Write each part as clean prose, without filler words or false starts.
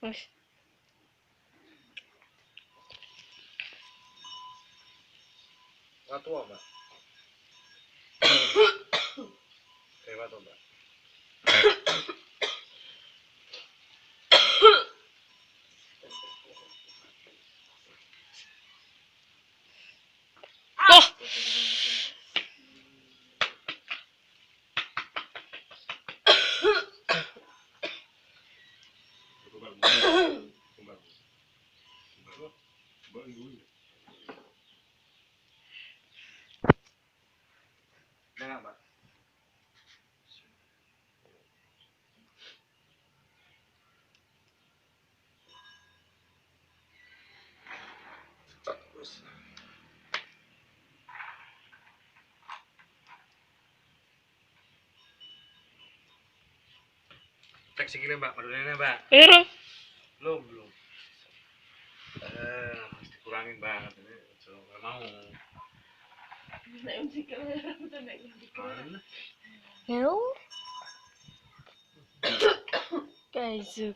Wis. Watu Mbak. Lewat Mbak. Oh. Enak Mbak. Terus. Cek sikile Mbak, madunnya Mbak. Iya. Belum. Harus dikurangin banget ini. Nggak mau. Yo. Kaizu.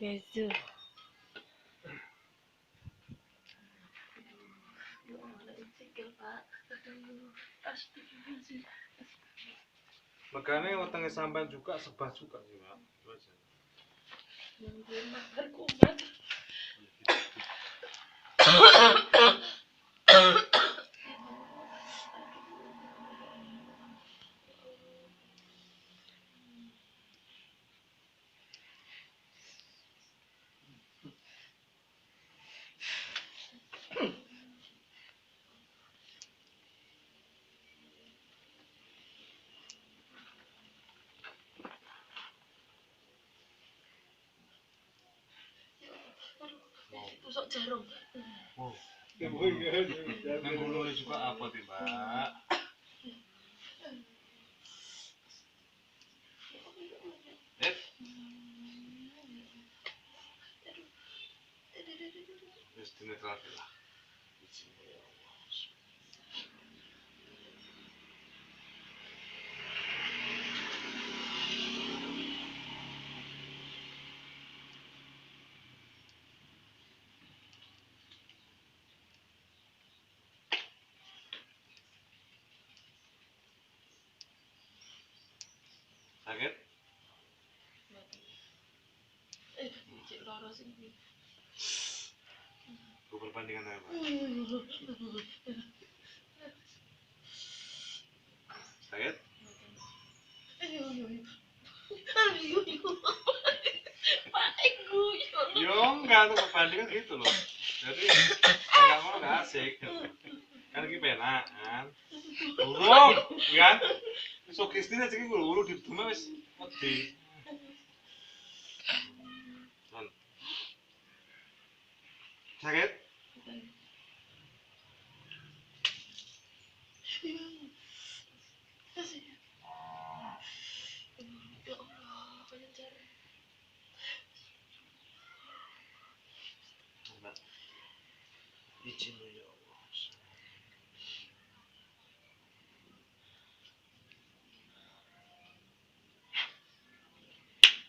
Megane wetenge sampean juga sebah juga sih Mbak. Itu aja. Tusuk jarum. Wow. Yang gulungnya juga apa sih Mbak? Wis dinetralke lah. Sakit? Cek loro sing iki. Gue perbandingan aja Mbak. Sakit? Yo enggak, tuh perbandingan gitu loh. Jadi enggak mau enggak asik. Kan lagi penak kan. Burung, kan? Sugestine sing guru di dume wis wedi. Sakit? Ya Allah, pencar. Mbak. Izin ya Allah.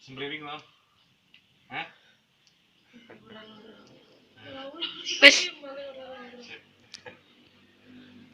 Sembriwing loh. Hah? Ora. Wis.